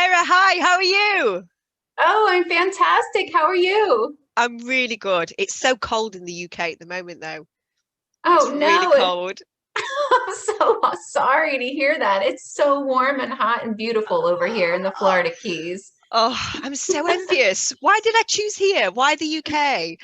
Sarah, hi, how are you? Oh, I'm fantastic. How are you? I'm really good. It's so cold in the UK at the moment, though. It's Oh really no, cold. I'm so sorry to hear that. It's so warm and hot and beautiful over here in the Oh, Florida Keys. I'm so envious. Why did I choose here? Why the UK?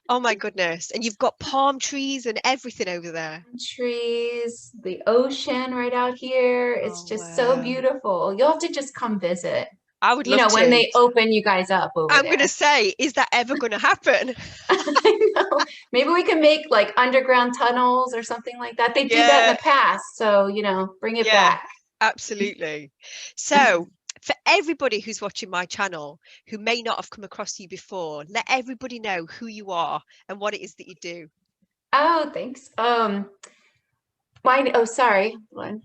Oh my goodness. And you've got palm trees and everything over there. Trees, the ocean right out here. It's Oh, just so wow. beautiful. You'll have to just come visit. I would You love know, when to. they open you guys up over I'm going to there. say, is that ever going to happen? I know. Maybe we can make like underground tunnels or something like that. They did that in Yeah, the past, so bring it yeah, back. absolutely. So, for everybody who's watching my channel who may not have come across you before, let everybody know who you are and what it is that you do. Oh, thanks. Sorry. Hold on.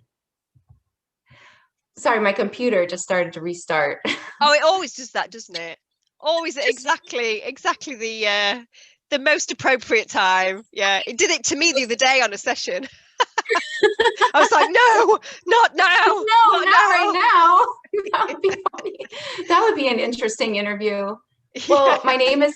Sorry, my computer just started to restart. Oh, it always does that, doesn't it? Always at Just exactly the most appropriate time. Yeah, it did it to me the other day on a session. I was like, no, not now, no, not not right now. now. That would be funny. That would be an interesting interview. Yeah. Well, my name is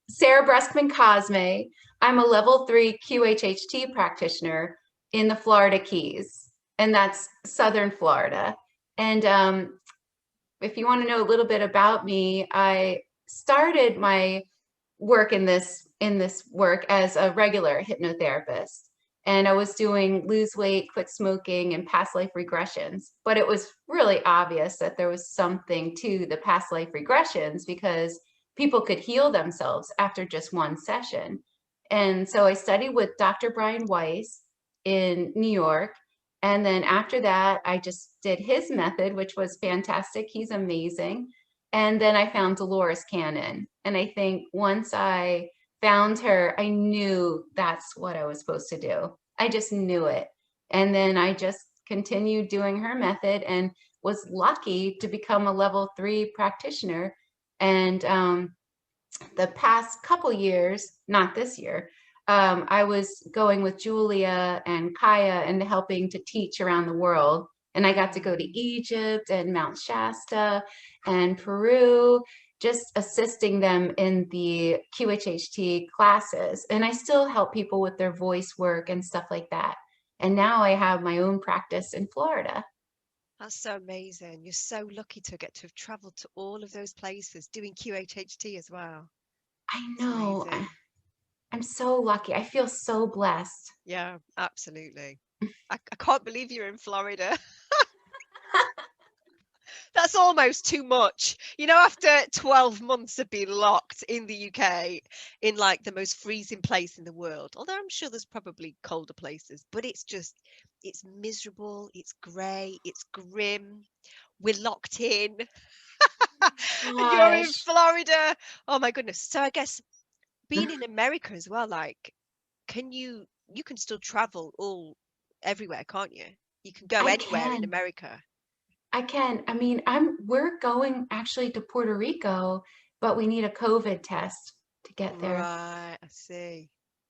Sarah Breskman Cosme. I'm a level 3 QHHT practitioner in the Florida Keys, and that's Southern Florida. And if you want to know a little bit about me, I started my work in this work as a regular hypnotherapist. And I was doing lose weight, quit smoking, and past life regressions. But it was really obvious that there was something to the past life regressions because people could heal themselves after just one session. And so I studied with Dr. Brian Weiss in New York. And then after that, I just did his method, which was fantastic. He's amazing. And then I found Dolores Cannon. And I think once I found her, I knew that's what I was supposed to do. I just knew it. And then I just continued doing her method and was lucky to become a level 3 practitioner. And the past couple years, not this year, I was going with Julia and Kaya and helping to teach around the world. And I got to go to Egypt and Mount Shasta and Peru, just assisting them in the QHHT classes. And I still help people with their voice work and stuff like that. And now I have my own practice in Florida. That's so amazing. You're so lucky to get to have traveled to all of those places doing QHHT as well. I It's know. amazing. I'm so lucky. I feel so blessed. Yeah, absolutely. I can't believe you're in Florida. That's almost too much. After 12 months of being locked in the UK in like the most freezing place in the world, although I'm sure there's probably colder places, but it's miserable, it's grey, it's grim. We're locked in and you're in Gosh. Florida. Oh my goodness. So I guess being in America as well, like, you can still travel all everywhere, can't you? You can go I anywhere in can. America. I can. I mean, we're going actually to Puerto Rico, but we need a COVID test to get there. Right, I see.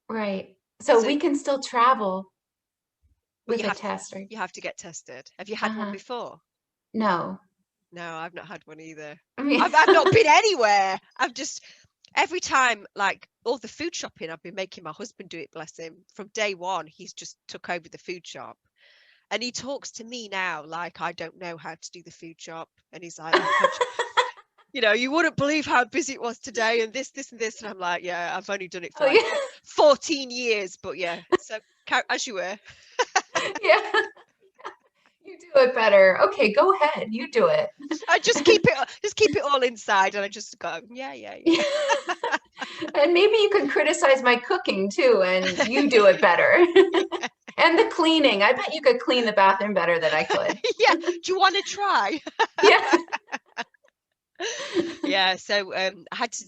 Right. So So, we can still travel but with a test, right? you have to get tested. Have you had one Uh-huh. before? No. No, I've not had one either. I mean, I've not been anywhere. I've just every time, like all the food shopping I've been making my husband do it, bless him. From day one, he's just took over the food shop. And he talks to me now like I don't know how to do the food shop. And he's like, oh God, you wouldn't believe how busy it was today and this and this. And I'm like, yeah, I've only done it for oh like yeah. 14 years. But yeah, so as you were. Yeah. You do it better. Okay, go ahead. You do it. I just keep it all inside and I just go, yeah, yeah, yeah. And maybe you can criticize my cooking too, and you do it better. Yeah. And the cleaning. I bet you could clean the bathroom better than I could. Yeah. Do you want to try? Yeah. Yeah, so I had to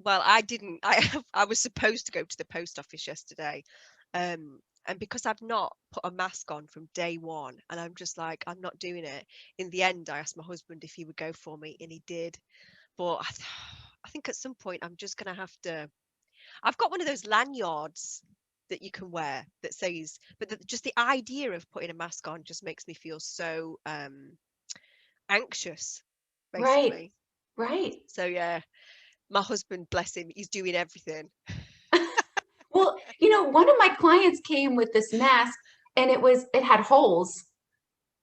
well, I didn't. I was supposed to go to the post office yesterday. And because I've not put a mask on from day one, and I'm just like, I'm not doing it. In the end, I asked my husband if he would go for me, and he did. But I think at some point I'm just gonna have to. I've got one of those lanyards that you can wear that says, but just the idea of putting a mask on just makes me feel so anxious. Right. basically. Right. So yeah, my husband, bless him, he's doing everything. Well, one of my clients came with this mask and it had holes,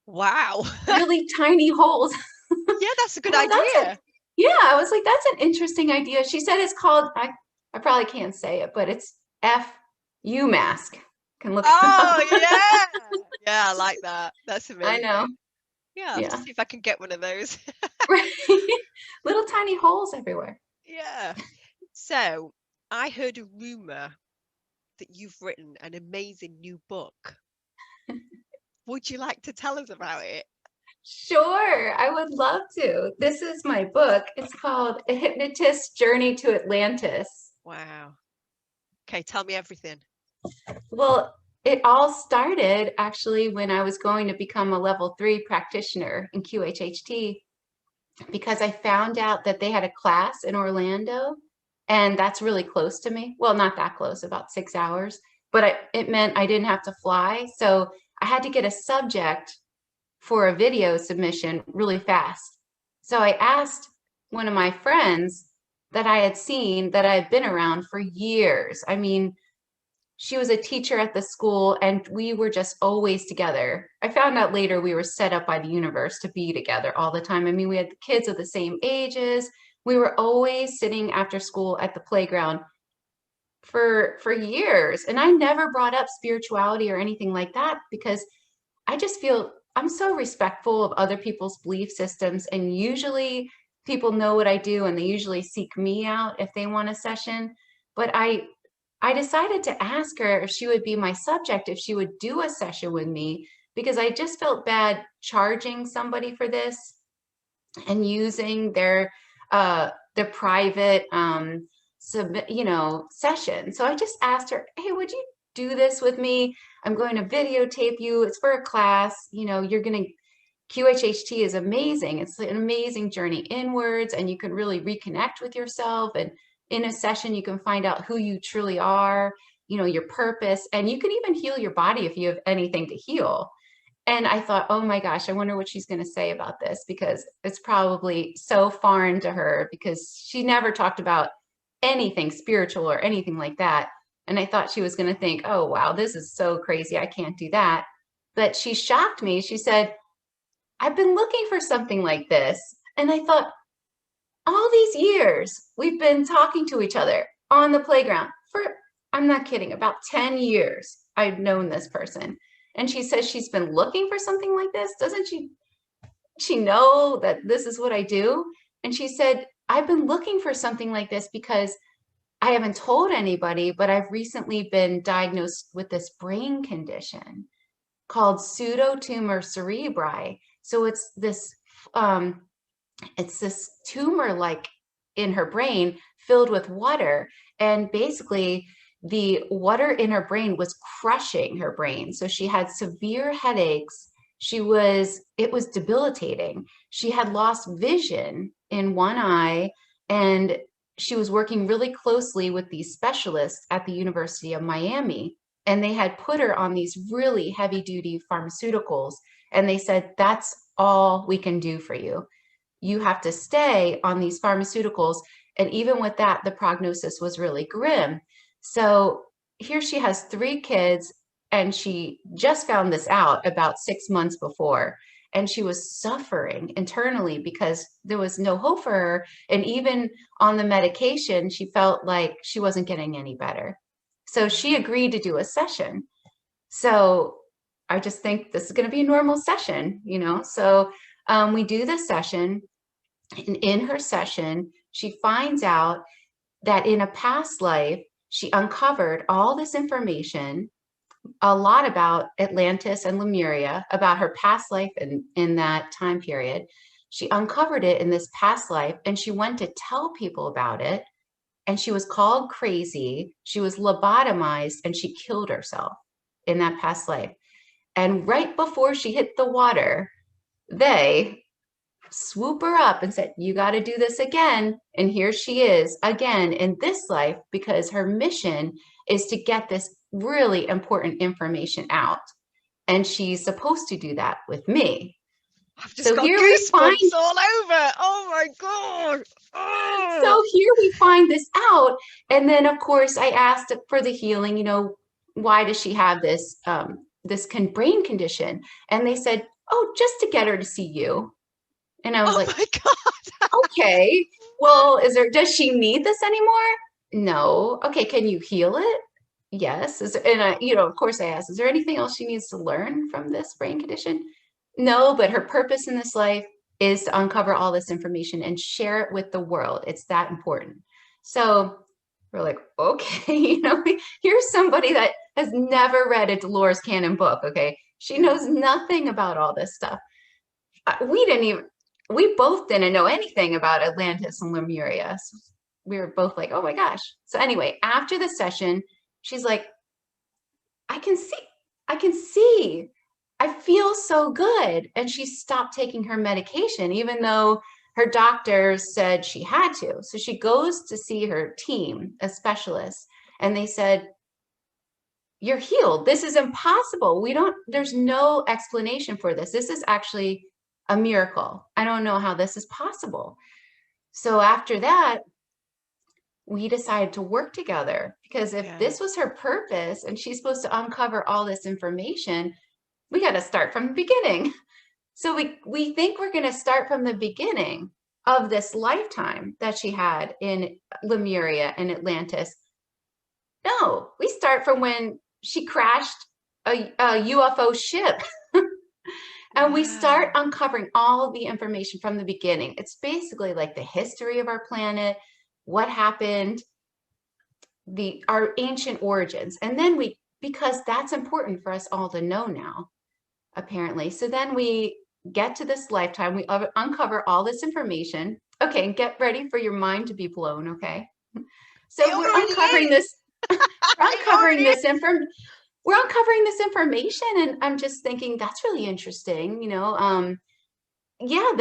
Wow. really tiny holes. Yeah, that's a good Well, idea. yeah, I was like, that's an interesting idea. She said it's called, I probably can't say it, but it's FU mask. Can look it up. Oh yeah. Yeah, I like that. That's I know. amazing. Yeah, I'll have to Yeah. see if I can get one of those. Right. Little tiny holes everywhere. Yeah. So I heard a rumor that you've written an amazing new book. Would you like to tell us about it? Sure, I would love to. This is my book. It's called A Hypnotist's Journey to Atlantis. Wow. Okay, tell me everything. Well, it all started actually when I was going to become a level 3 practitioner in QHHT because I found out that they had a class in Orlando, and that's really close to me. Well, not that close, about 6 hours, but it meant I didn't have to fly. So I had to get a subject for a video submission really fast. So I asked one of my friends that I had seen that I've been around for years. I mean, she was a teacher at the school and we were just always together. I found out later we were set up by the universe to be together all the time. I mean, we had kids of the same ages. We were always sitting after school at the playground for years. And I never brought up spirituality or anything like that because I just feel I'm so respectful of other people's belief systems. And usually people know what I do and they usually seek me out if they want a session. But I decided to ask her if she would be my subject, if she would do a session with me, because I just felt bad charging somebody for this and using their private session. So I just asked her, hey, would you do this with me? I'm going to videotape you. It's for a class. You're going to QHHT is amazing. It's an amazing journey inwards, and you can really reconnect with yourself. And in a session, you can find out who you truly are, your purpose, and you can even heal your body if you have anything to heal. And I thought, oh my gosh, I wonder what she's going to say about this because it's probably so foreign to her because she never talked about anything spiritual or anything like that. And I thought she was going to think, oh, wow, this is so crazy. I can't do that. But she shocked me. She said, I've been looking for something like this. And I thought, all these years we've been talking to each other on the playground for, I'm not kidding, about 10 years. I've known this person. And she says she's been looking for something like this. Doesn't she know that this is what I do? And she said, I've been looking for something like this because I haven't told anybody, but I've recently been diagnosed with this brain condition called pseudotumor cerebri. So it's this tumor like in her brain filled with water. And basically the water in her brain was crushing her brain. So she had severe headaches. It was debilitating. She had lost vision in one eye, and she was working really closely with these specialists at the University of Miami. And they had put her on these really heavy duty pharmaceuticals. And they said, that's all we can do for you. You have to stay on these pharmaceuticals. And even with that, the prognosis was really grim. So here she has 3 kids, and she just found this out about 6 months before. And she was suffering internally because there was no hope for her. And even on the medication, she felt like she wasn't getting any better. So she agreed to do a session. So I just think this is going to be a normal session, So we do the session. And in her session, she finds out that in a past life, she uncovered all this information, a lot about Atlantis and Lemuria, about her past life in that time period. She uncovered it in this past life, and she went to tell people about it. And she was called crazy. She was lobotomized, and she killed herself in that past life. And right before she hit the water, they swoop her up and said, you got to do this again. And here she is again in this life, because her mission is to get this really important information out. And she's supposed to do that with me. I've just So got here we find, goosebumps all over. Oh my God. Oh. so here we find this out. And then of course I asked for the healing, you know, why does she have this, brain condition? And they said, oh, just to get her to see you. And I was Oh like, my God. okay, well, does she need this anymore? No. Okay, can you heal it? Yes. And I, you know, of course I asked, is there anything else she needs to learn from this brain condition? No, but her purpose in this life is to uncover all this information and share it with the world. It's that important. So we're like, okay, you know, here's somebody that has never read a Dolores Cannon book. Okay. She knows nothing about all this stuff. We both didn't know anything about Atlantis and Lemuria. So we were both like, oh my gosh. So anyway, after the session, she's like, I can see, I feel so good. And she stopped taking her medication, even though her doctors said she had to. So she goes to see her team, a specialist, and they said, you're healed. This is impossible. There's no explanation for this. This is actually a miracle. I don't know how this is possible. So after that, we decided to work together, because if this was her purpose and she's supposed to uncover all this information, we got to start from the beginning. So we think we're going to start from the beginning of this lifetime that she had in Lemuria and Atlantis. No, we start from when she crashed a UFO ship. And we start uncovering all of the information from the beginning. It's basically like the history of our planet, what happened, our ancient origins. And then because that's important for us all to know now, apparently. So then we get to this lifetime, we uncover all this information. Okay, get ready for your mind to be blown, okay? So we're uncovering this, we're uncovering this information, and I'm just thinking, that's really interesting, you know. Yeah,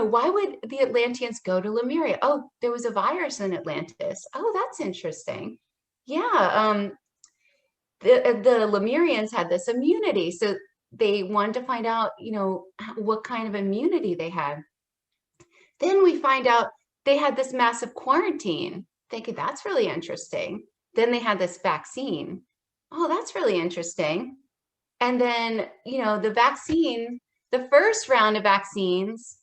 why would the Atlanteans go to Lemuria? Oh, there was a virus in Atlantis. Oh, that's interesting. Yeah, the Lemurians had this immunity, so they wanted to find out, you know, what kind of immunity they had. Then we find out they had this massive quarantine. Thinking that's really interesting. Then they had this vaccine. Oh, that's really interesting. And then, you know, the vaccine, the first round of vaccines,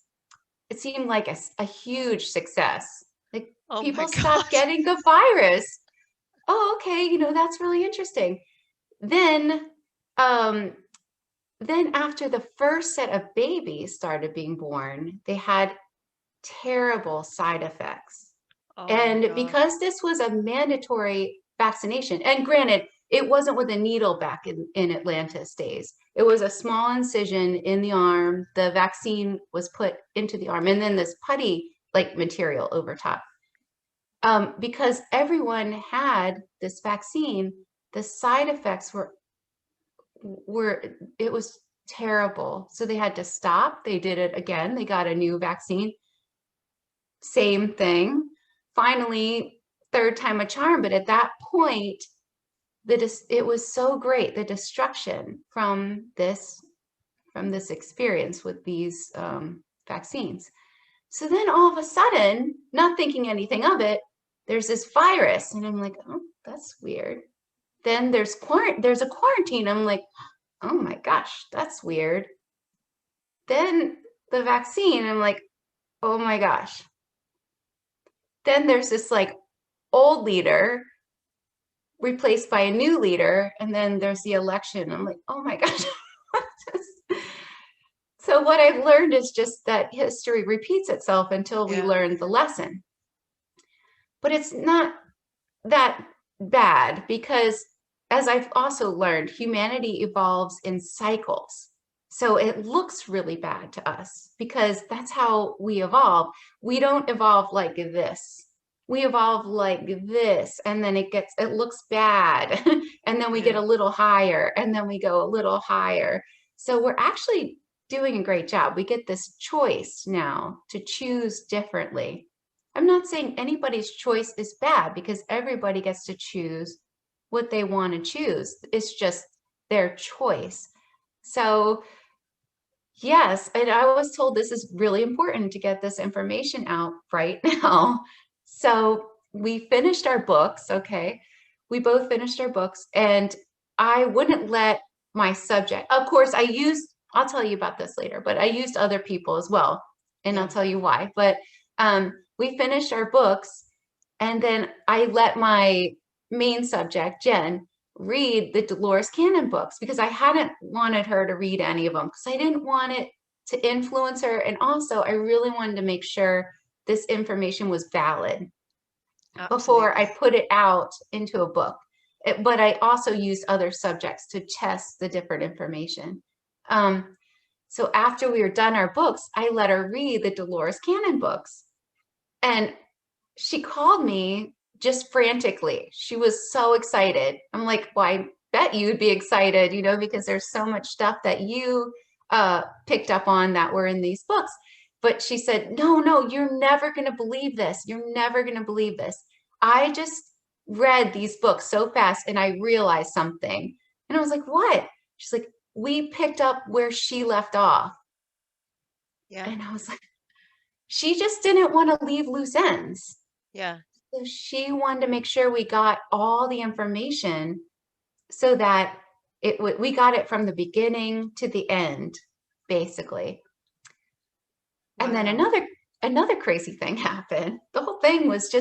it seemed like a huge success. Like people stopped getting the virus. Oh, okay, you know, that's really interesting. Then after the first set of babies started being born, they had terrible side effects. And because this was a mandatory vaccination, and granted, it wasn't with a needle back in Atlantis days. It was a small incision in the arm. The vaccine was put into the arm, and then this putty-like material over top. Because everyone had this vaccine, the side effects it was terrible. So they had to stop. They did it again. They got a new vaccine. Same thing. Finally, third time a charm. But at that point, it was so great, the destruction from this experience with these vaccines. So then all of a sudden, not thinking anything of it, there's this virus, and I'm like, oh, that's weird. Then there's a quarantine. I'm like, oh my gosh, that's weird. Then the vaccine, I'm like, oh my gosh. Then there's this like old leader replaced by a new leader, and then there's the election. I'm like, oh my gosh. So what I've learned is just that history repeats itself until we learn the lesson. But it's not that bad, because as I've also learned, humanity evolves in cycles. So it looks really bad to us because that's how we evolve. We don't evolve like this. We evolve like this, and then it looks bad. And then we get a little higher, and then we go a little higher. So we're actually doing a great job. We get this choice now to choose differently. I'm not saying anybody's choice is bad, because everybody gets to choose what they want to choose. It's just their choice. So Yes, and I was told this is really important to get this information out right now. So we finished our books, okay? We both finished our books, and I wouldn't let my subject, of course, I'll tell you about this later, but I used other people as well, and I'll Yeah. tell you why. But we finished our books, and then I let my main subject, Jen, read the Dolores Cannon books because I hadn't wanted her to read any of them because I didn't want it to influence her. And also, I really wanted to make sure this information was valid before I Absolutely. put it out into a book. But I also used other subjects to test the different information. So after we were done our books, I let her read the Dolores Cannon books. And she called me just frantically. She was so excited. I'm like, well, I bet you'd be excited, because there's so much stuff that you picked up on that were in these books. But she said, no, you're never going to believe this. You're never going to believe this. I just read these books so fast and I realized something. And I was like, what? She's like, we picked up where she left off. Yeah. And I was like, she just didn't want to leave loose ends. Yeah. So she wanted to make sure we got all the information so that we got it from the beginning to the end, basically. And then Wow. another crazy thing happened. I The love whole thing this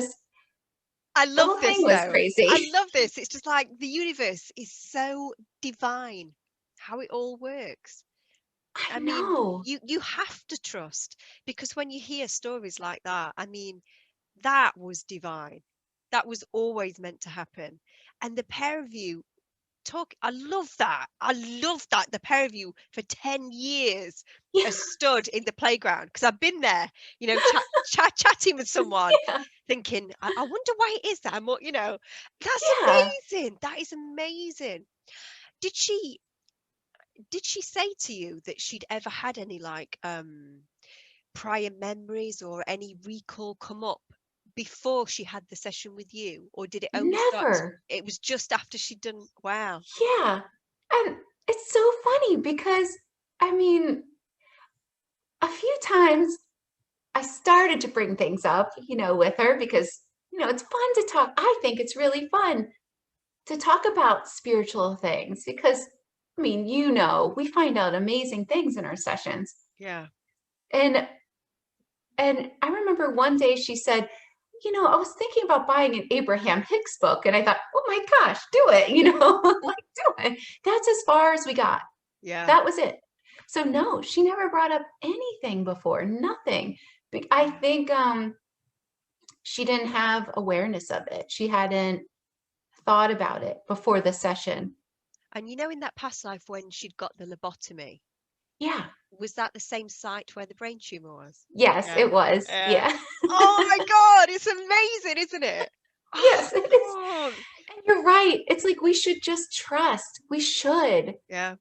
was though. I crazy. love this. It's just like the universe is so divine, how it all works. I I mean, know. you have to trust, because when you hear stories like that, I mean, that was divine. That was always meant to happen. And the pair of you talk, I love that. I love that the pair of you for 10 years Yeah, has stood in the playground, because I've been there, chatting with someone, yeah, thinking, I wonder why it is that I'm, that's yeah. amazing. That is amazing. Did she did she say to you that she'd ever had any like prior memories or any recall come up before she had the session with you, or did it only start Never. it was just after she'd done? Wow. Yeah. And it's so funny because, I mean, a few times I started to bring things up, with her because, it's fun to talk. I think it's really fun to talk about spiritual things because, I mean, we find out amazing things in our sessions. Yeah. And I remember one day she said, I was thinking about buying an Abraham Hicks book. And I thought, oh my gosh, do it, like do it. That's as far as we got. Yeah. That was it. So no, she never brought up anything before, nothing. I think she didn't have awareness of it. She hadn't thought about it before the session. And in that past life when she'd got the lobotomy, Yeah. was that the same site where the brain tumor was? Yes, Yeah. it was. Yeah. Yeah. Oh my God, it's amazing, isn't it? Yes, Oh it is. God. And you're right. It's like we should just trust. We should. Yeah.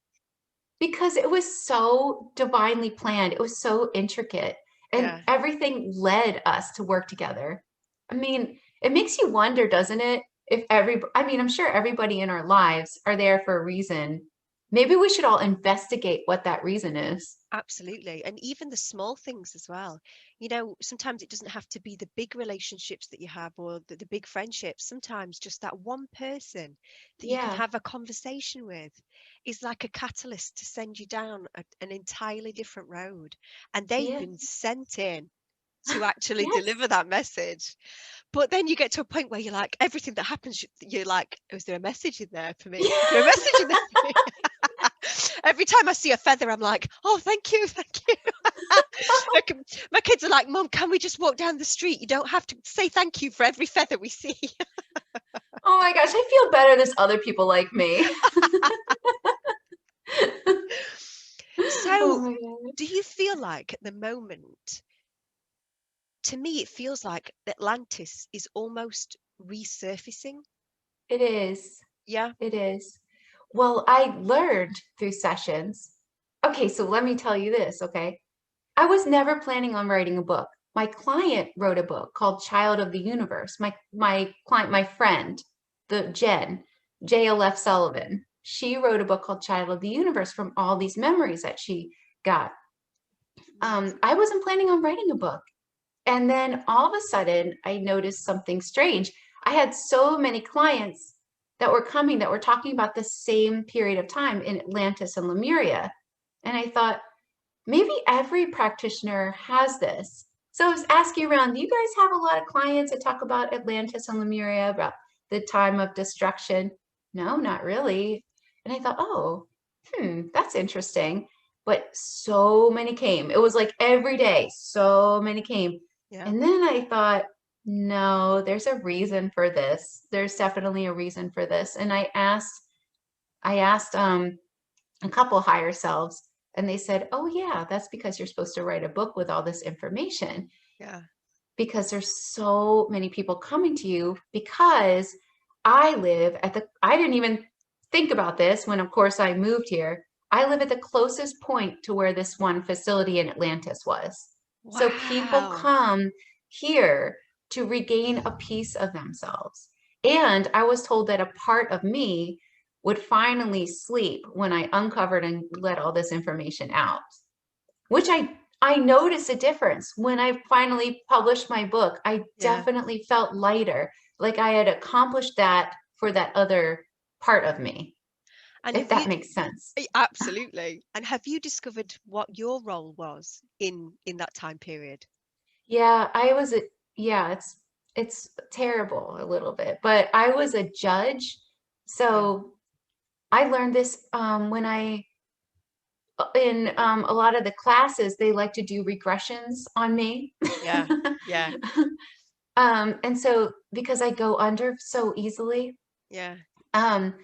Because it was so divinely planned. It was so intricate and Yeah. everything led us to work together. I mean, it makes you wonder, doesn't it? I'm sure everybody in our lives are there for a reason. Maybe we should all investigate what that reason is. Absolutely. And even the small things as well. Sometimes it doesn't have to be the big relationships that you have, or the big friendships. Sometimes just that one person that you can Yeah. have a conversation with is like a catalyst to send you down an entirely different road. And they've Yeah. been sent in to actually Yes. deliver that message. But then you get to a point where you're like, everything that happens, you're like, is there a message in there for me? Is there a message in there for me? Every time I see a feather, I'm like, oh, thank you, thank you. My kids are like, Mum, can we just walk down the street? You don't have to say thank you for every feather we see. Oh my gosh, I feel better there's other people like me. Oh So, my God. do you feel like at the moment, to me, it feels like Atlantis is almost resurfacing? It is. Yeah. It is. Well, I learned through sessions. Okay, so let me tell you this, okay? I was never planning on writing a book. My client wrote a book called Child of the Universe. My client, my friend, the JLF Sullivan, she wrote a book called Child of the Universe from all these memories that she got. I wasn't planning on writing a book. And then all of a sudden, I noticed something strange. I had so many clients that were coming that were talking about the same period of time in Atlantis and Lemuria. And I thought, maybe every practitioner has this. So I was asking around, do you guys have a lot of clients that talk about Atlantis and Lemuria, about the time of destruction? No, not really. And I thought, oh, that's interesting. But so many came. It was like every day, so many came. Yeah. And then I thought, no, there's a reason for this. There's definitely a reason for this. And I asked a couple higher selves, and they said, oh yeah, that's because you're supposed to write a book with all this information, Yeah. because there's so many people coming to you. Because I didn't even think about this when, of course, I moved here. I live at the closest point to where this one facility in Atlantis was. So people Wow. come here to regain a piece of themselves. And I was told that a part of me would finally sleep when I uncovered and let all this information out, which I noticed a difference when I finally published my book. I Yeah. definitely felt lighter, like I had accomplished that for that other part of me, And if have you that makes sense. absolutely. And have you discovered what your role was in that time period? Yeah, yeah, it's terrible a little bit, but I was a judge. Yeah. So I learned this when in a lot of the classes, they like to do regressions on me. Yeah. Yeah. And so because I go under so easily, Yeah. um,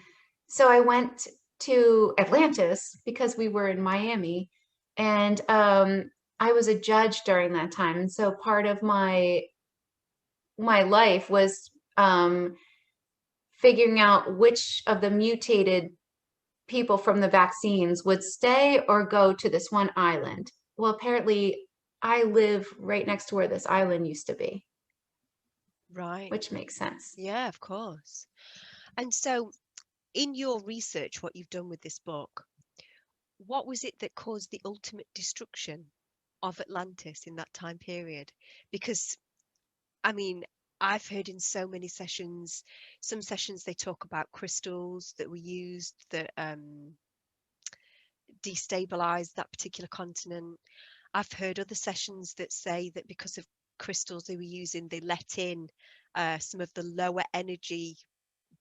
so I went to Atlantis because we were in Miami, and I was a judge during that time. And so part of my life was figuring out which of the mutated people from the vaccines would stay or go to this one island. Well, apparently I live right next to where this island used to be, Right. which makes sense. Yeah, of course. And so in your research, what you've done with this book, what was it that caused the ultimate destruction of Atlantis in that time period? Because, I mean, I've heard in so many sessions, some sessions they talk about crystals that were used that destabilized that particular continent. I've heard other sessions that say that because of crystals they were using, they let in some of the lower energy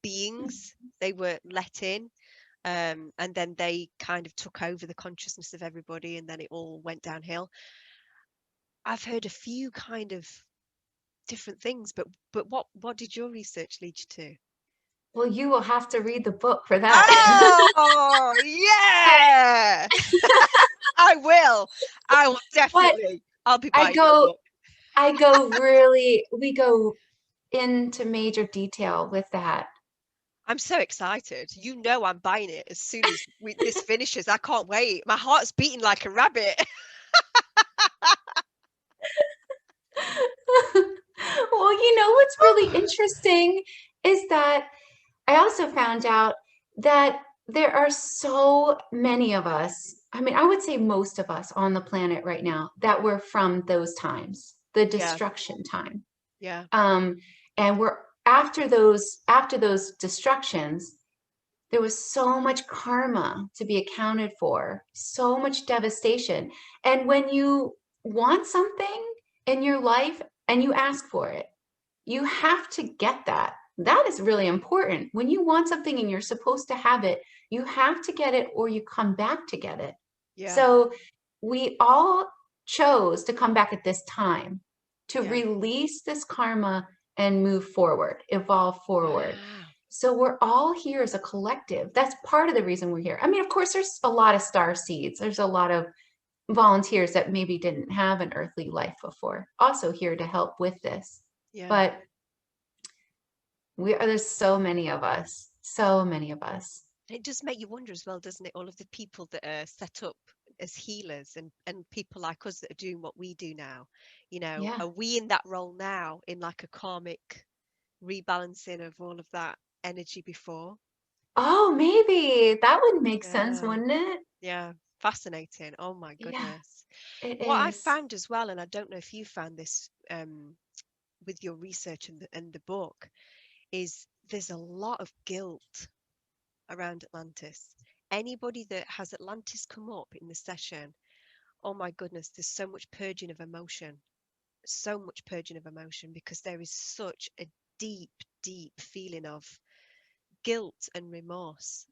beings. They were let in, and then they kind of took over the consciousness of everybody, and then it all went downhill. I've heard a few kind of different things, but what did your research lead you to? Well, you will have to read the book for that. Oh, yeah. I will. I will But definitely. I'll be I buying your go, book. we go into major detail with that. I'm so excited. You know I'm buying it as soon as this finishes. I can't wait. My heart's beating like a rabbit. Well, what's really interesting is that I also found out that there are so many of us. I mean, I would say most of us on the planet right now that were from those times, the Yeah, destruction time. yeah, Um, and we're after those destructions, there was so much karma to be accounted for, so much devastation. And when you want something in your life and you ask for it, you have to get that. That is really important. When you want something and you're supposed to have it, you have to get it or you come back to get it. yeah, So we all chose to come back at this time to yeah. release this karma and move forward, evolve forward. Wow. So we're all here as a collective. That's part of the reason we're here. I mean, of course, there's a lot of star seeds. There's a lot of volunteers that maybe didn't have an earthly life before, also here to help with this. Yeah. But there's so many of us, so many of us. It does make you wonder as well, doesn't it? All of the people that are set up as healers and people like us that are doing what we do now, Yeah. are we in that role now in like a karmic rebalancing of all of that energy before? Oh, maybe that would make sense, Yeah. wouldn't it? Yeah. Fascinating. Oh my Yeah, goodness. it What I is. found as well, and I don't know if you found this with your research and the book, is there's a lot of guilt around Atlantis. Anybody that has Atlantis come up in the session, oh my goodness, there's so much purging of emotion, so much purging of emotion, because there is such a deep, deep feeling of guilt and remorse.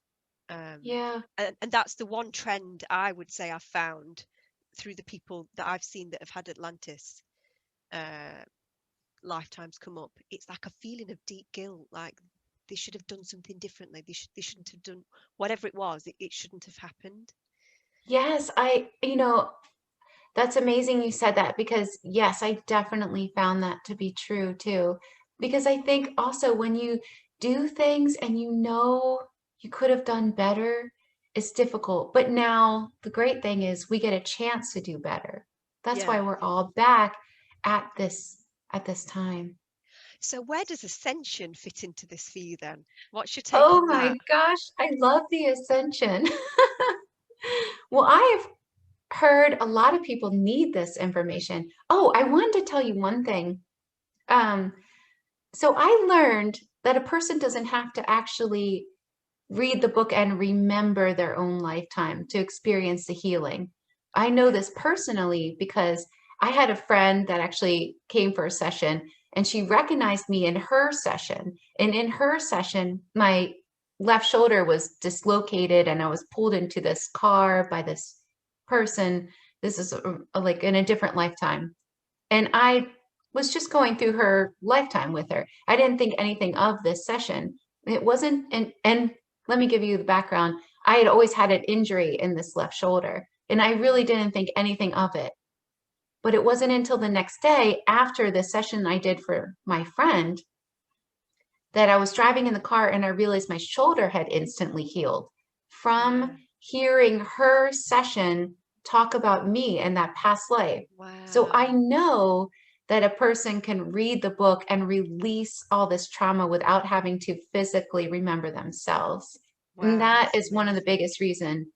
Yeah. And that's the one trend I would say I've found through the people that I've seen that have had Atlantis uh, lifetimes come up. It's like a feeling of deep guilt, like they should have done something differently. They shouldn't have done whatever it was. It shouldn't have happened. Yes, that's amazing you said that because yes, I definitely found that to be true too. Because I think also when you do things and you know you could have done better, it's difficult. But now the great thing is we get a chance to do better. That's Yeah. why we're all back at this time. So where does ascension fit into this for you then? What's your take Oh on my that? gosh, I love the ascension. Well, I've heard a lot of people need this information. Oh, I wanted to tell you one thing. Um, so I learned that a person doesn't have to actually read the book and remember their own lifetime to experience the healing. I know Okay. this personally because I had a friend that actually came for a session and she recognized me in her session. And in her session, my left shoulder was dislocated and I was pulled into this car by this person. This is like in a different lifetime. And I was just going through her lifetime with her. I didn't think anything of this session. It wasn't, and let me give you the background. I had always had an injury in this left shoulder, and I really didn't think anything of it. But it wasn't until the next day after the session I did for my friend that I was driving in the car and I realized my shoulder had instantly healed from Yeah. hearing her session talk about me and that past life. So Wow. I know that a person can read the book and release all this trauma without having to physically remember themselves. And Wow, that that's is one of the amazing. biggest reasons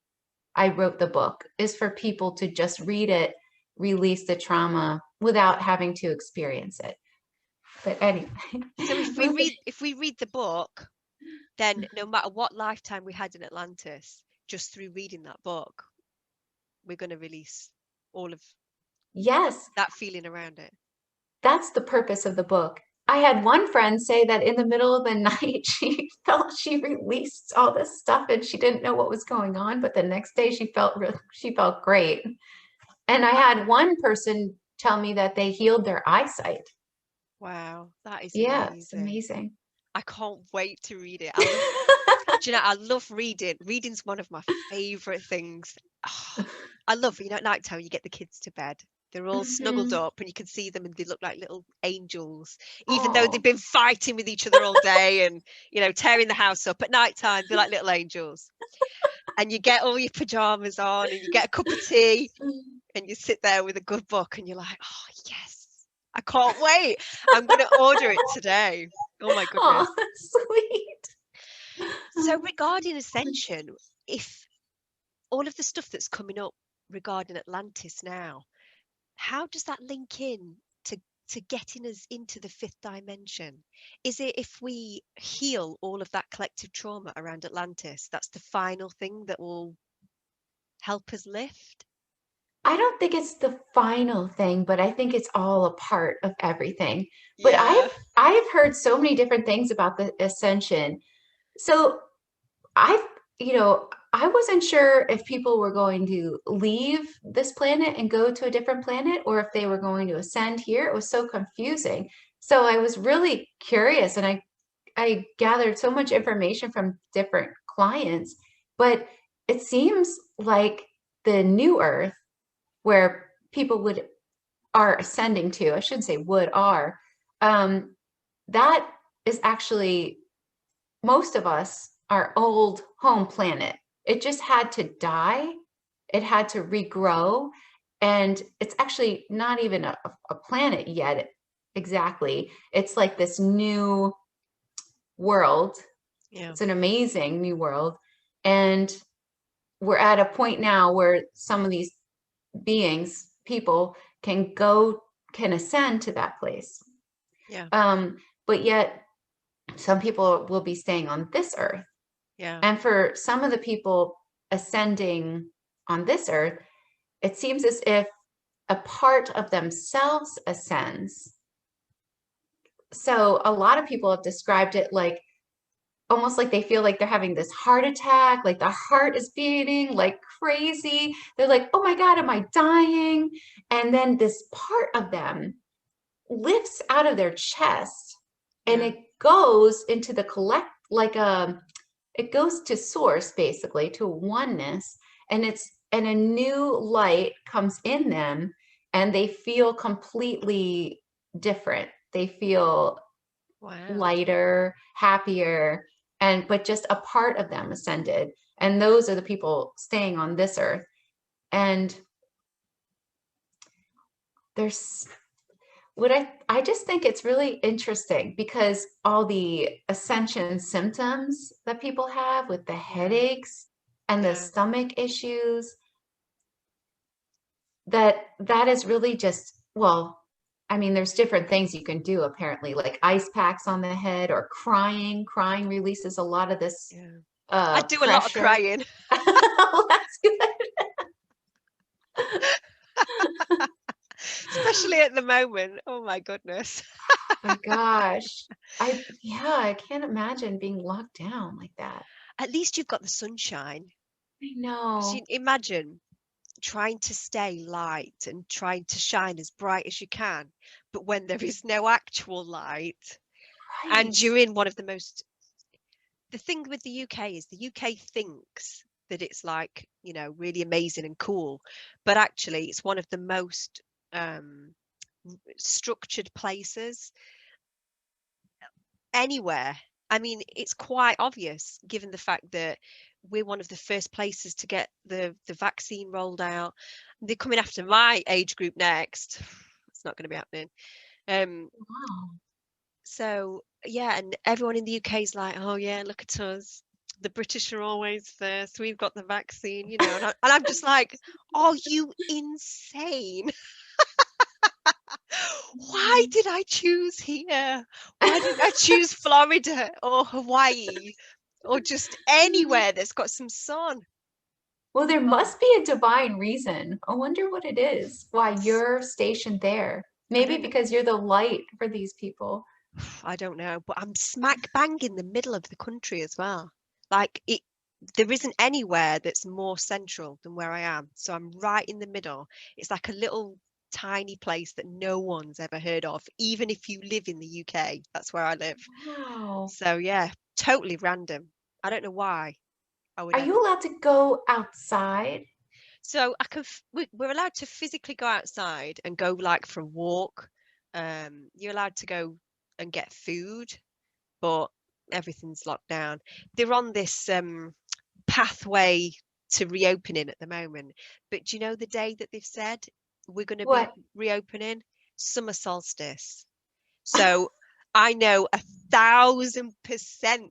I wrote the book is for people to just read it, release the trauma without having to experience it. But anyway, So moving. if we read the book, then no matter what lifetime we had in Atlantis, just through reading that book, we're going to release all of Yes, that feeling around it. that's the purpose of the book. I had one friend say that in the middle of the night, she felt she released all this stuff and she didn't know what was going on, but the next day she felt great. And I had one person tell me that they healed their eyesight. Wow, that is Yeah, it's amazing. amazing. I can't wait to read it. I love, do you know, I love reading. Reading's one of my favorite things. Ah, I love, at night time you get the kids to bed. They're all snuggled Mhm. up and you can see them and they look like little angels, even though they've Oh, been fighting with each other all day and, tearing the house up. At night time, they're like little angels. And you get all your pajamas on and you get a cup of tea and you sit there with a good book and you're like, oh, yes, I can't wait. I'm going to order it today. Oh my goodness. oh, sweet. So regarding Ascension, if all of the stuff that's coming up regarding Atlantis now, how does that link in to getting us into the fifth dimension? Is it if we heal all of that collective trauma around Atlantis, that's the final thing that will help us lift? I don't think it's the final thing, but I think it's all a part of everything. But Yeah. I've heard so many different things about the ascension. So I, I wasn't sure if people were going to leave this planet and go to a different planet or if they were going to ascend here. It was so confusing. So I was really curious and I gathered so much information from different clients, but it seems like the new Earth where people are ascending to, I shouldn't say would are, um, that is actually most of us, our old home planet. It just had to die. It had to regrow. And it's actually not even a planet yet, exactly. It's like this new world. Yeah. It's an amazing new world. And we're at a point now where some of these beings, people, can ascend to that place. Yeah. But yet some people will be staying on this earth. Yeah. And for some of the people ascending on this earth, it seems as if a part of themselves ascends. So a lot of people have described it like almost like they feel like they're having this heart attack, like the heart is beating like crazy. They're like, oh my God, am I dying? And then this part of them lifts out of their chest and Yeah. it goes into the it goes to source, basically to oneness, and a new light comes in them and they feel completely different. They feel Wow. lighter, happier, but just a part of them ascended. And those are the people staying on this earth. And there's I just think it's really interesting because all the ascension symptoms that people have with the headaches and the Yeah. stomach issues, that is really just, well, I mean, there's different things you can do apparently, like ice packs on the head or crying. Crying releases a lot of this Yeah. I do a lot of pressure. crying. Well, that's good. Especially at the moment. Oh my goodness. My gosh. I can't imagine being locked down like that. At least you've got the sunshine. I 'Cause know. imagine trying to stay light and trying to shine as bright as you can, but when there is no actual light and Right. you're in one of the most, the thing with the UK is the UK thinks that it's like, really amazing and cool, but actually it's one of the most structured places anywhere. I mean, it's quite obvious given the fact that we're one of the first places to get the vaccine rolled out. They're coming after my age group next. It's not going to be happening. Wow. So yeah, and everyone in the UK is like, oh yeah, look at us. The British are always first. We've got the vaccine, and I'm just like, are you insane? Why did I choose here? Why didn't I choose Florida or Hawaii or just anywhere that's got some sun? Well, there Oh, must be a divine reason. I wonder what it is, why you're stationed there. I Maybe don't know. because you're the light for these people. I don't know, but I'm smack bang in the middle of the country as well. Like there isn't anywhere that's more central than where I am. So I'm right in the middle. It's like a little tiny place that no one's ever heard of, even if you live in the UK. That's where I live. Wow. So yeah, totally random. I don't know why I would Are ever. you allowed to go outside? So we're allowed to physically go outside and go like for a walk. You're allowed to go and get food, but everything's locked down. They're on this pathway to reopening at the moment. But do you know the day that they've said we're going to be What? reopening? Summer solstice. So I know 1,000%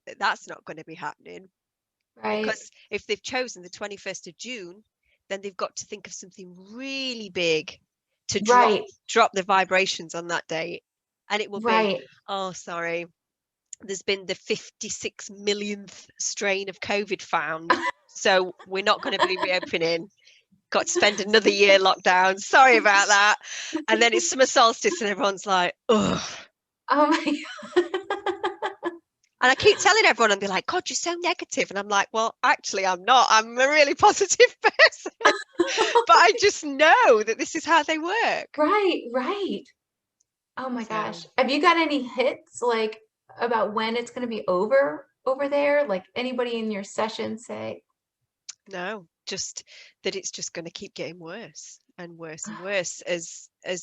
that that's not going to be happening, Right, because if they've chosen the 21st of June, then they've got to think of something really big to drop right, the vibrations on that date. And it will be, right. oh, sorry, there's been the 56 millionth strain of COVID found. So we're not going to be reopening. Got to spend another year locked down. Sorry about that. And then it's summer solstice and everyone's like, oh. Oh my And I keep telling everyone, and they're like, God, you're so negative. And I'm like, well, actually, I'm not. I'm a really positive person. But I just know that this is how they work. Right, right. Oh my So gosh. Have you got any hits like about when it's going to be over there? Like anybody in your session say, no, just that it's just going to keep getting worse and worse and worse as the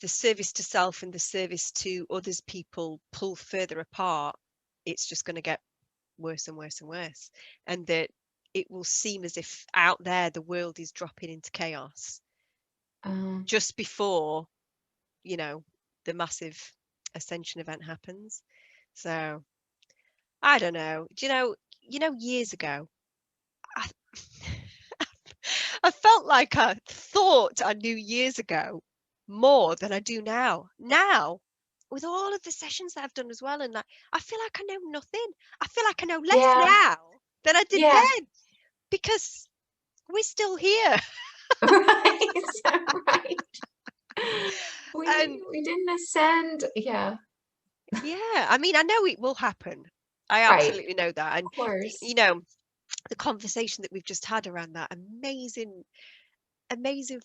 service to self and the service to others people pull further apart. It's just going to get worse and worse and worse, and that it will seem as if out there the world is dropping into chaos um, just before the massive ascension event happens. So I don't know. Do years ago I felt like I thought I knew years ago more than I do now. Now, with all of the sessions that I've done as well, and like, I feel like I know nothing. I feel like I know less Yeah. now than I did Yeah. then, because we're still here. Right. Right. And We didn't ascend. Yeah. yeah, I mean, I know it will happen. I Right. absolutely know that. And Of course. you know, the conversation that we've just had around that amazing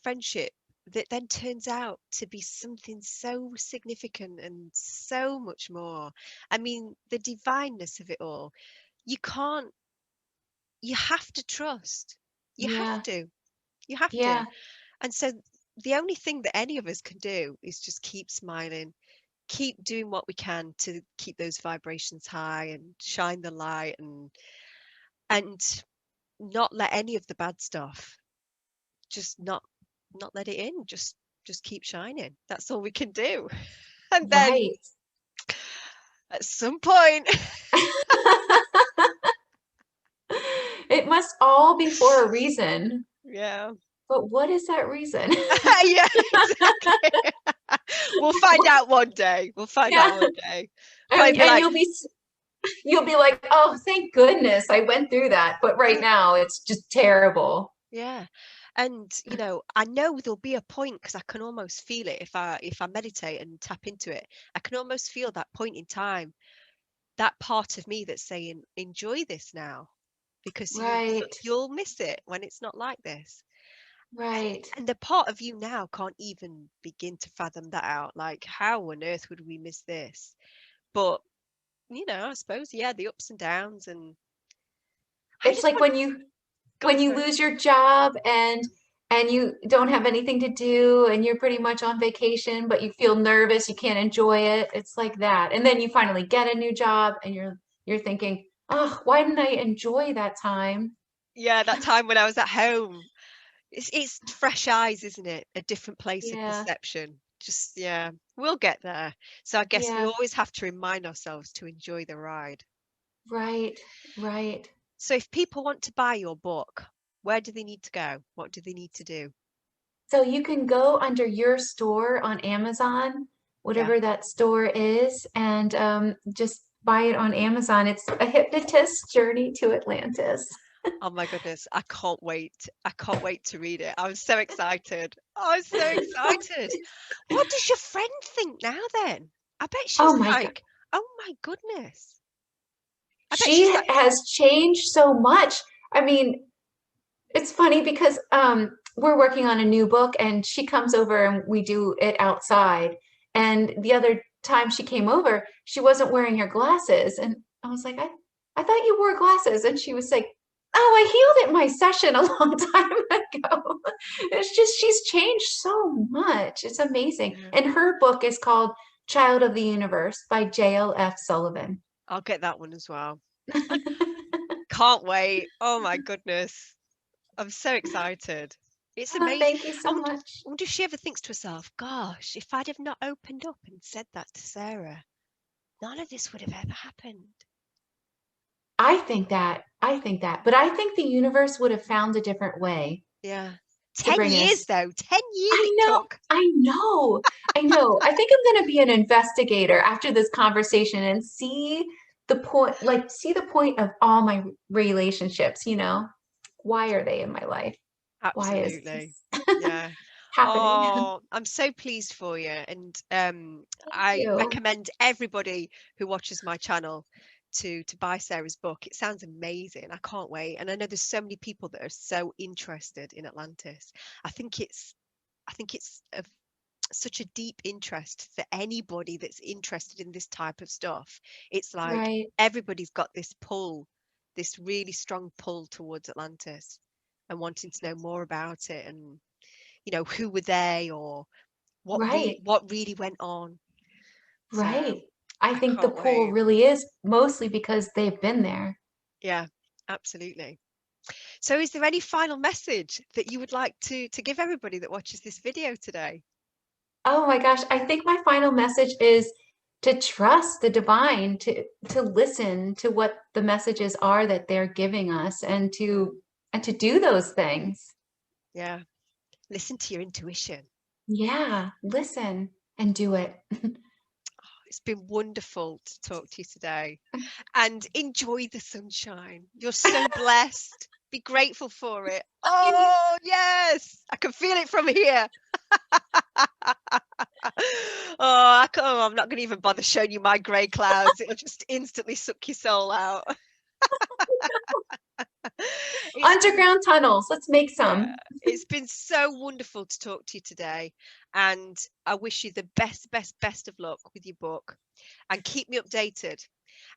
friendship that then turns out to be something so significant and so much more. I mean, the divineness of it all. You can't, you have to trust. You have Yeah. to. You have to. Yeah. And so the only thing that any of us can do is just keep smiling, keep doing what we can to keep those vibrations high and shine the light, and not let any of the bad stuff, just not let it in, just keep shining. That's all we can do. And then Right. at some point, It must all be for a reason. yeah. But what is that reason? Yeah, exactly. We'll find out one day. We'll find out Yeah. one day. Probably be And like, you'll be like, oh, thank goodness I went through that. But right yeah, now it's just terrible. yeah. And you know, I know there'll be a point, because I can almost feel it if I meditate and tap into it. I can almost feel that point in time, that part of me that's saying, enjoy this now, because Right. you'll miss it when it's not like this. Right. And the part of you now can't even begin to fathom that out. Like, how on earth would we miss this? But you know, I suppose, yeah, the ups and downs. And I It's just like want, go when on, you sorry. lose your job and you don't have anything to do and you're pretty much on vacation, but you feel nervous, you can't enjoy it. It's like that. And then you finally get a new job and you're thinking, oh, why didn't I enjoy that time? Yeah, that time when I was at home. It's fresh eyes, isn't it? A different place of Yeah. perception. Just, yeah, we'll get there. So I guess we Yeah. always have to remind ourselves to enjoy the ride. Right. Right. So if people want to buy your book, where do they need to go? What do they need to do? So you can go under your store on Amazon, Yeah. whatever that store is, and just buy it on Amazon. It's A Hypnotist Journey to Atlantis. Oh my goodness, I can't wait. I can't wait to read it. I'm so excited. I'm so excited. What does your friend think now then? I bet Oh she's my God. like, oh my goodness. I bet she's She like, has changed so much. I mean, it's funny because we're working on a new book and she comes over and we do it outside. And the other time she came over, she wasn't wearing her glasses. And I was like, I thought you wore glasses. And she was like, oh, I healed it my session a long time ago. It's just, she's changed so much. It's amazing. yeah, And her book is called Child of the Universe by JLF Sullivan. I'll get that one as well. Can't wait. Oh my goodness. I'm so excited. It's Oh, amazing. thank you I so wonder, much. I wonder if she ever thinks to herself, gosh, if I'd have not opened up and said that to Sarah, none of this would have ever happened. I think that, but I think the universe would have found a different way Yeah. to 10 bring years us. though. 10 years I it know, took. I know, I know. I think I'm going to be an investigator after this conversation and see the point, like see the point of all my relationships, you know? Why are they in my life? Why is Absolutely. this Yeah. happening? Oh, I'm so pleased for you. And Thank I you. recommend everybody who watches my channel to buy Sarah's book. It sounds amazing. I can't wait. And I know there's so many people that are so interested in Atlantis. I think it's of such a deep interest for anybody that's interested in this type of stuff. It's like Right, everybody's got this pull, this really strong pull towards Atlantis and wanting to know more about it, and who were they, or right, what really went on. So right. I I think the can't pool wait. really is mostly because they've been there. Yeah, absolutely. So is there any final message that you would like to give everybody that watches this video today? Oh my gosh, I think my final message is to trust the divine, to listen to what the messages are that they're giving us and Yeah, and to do those things. Yeah. Listen to your intuition. Yeah, listen and do it. It's been wonderful to talk to you today, and enjoy the sunshine. You're so blessed. Be grateful for it. Oh, yes. I can feel it from here. I'm not going to even bother showing you my grey clouds. It'll just instantly suck your soul out. Underground tunnels. Let's make some. It's been so wonderful to talk to you today, and I wish you the best of luck with your book, and keep me updated.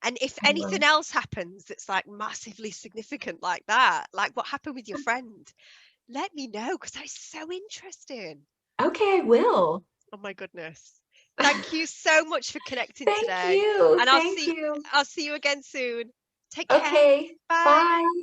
And if anything else happens that's like massively significant like that, like what happened with your friend, let me know, because that's so interesting. Okay, I will. Oh my goodness. Thank you so much for connecting Thank today. you. And Thank you. I'll see you again soon. Take care. Okay, Bye. bye.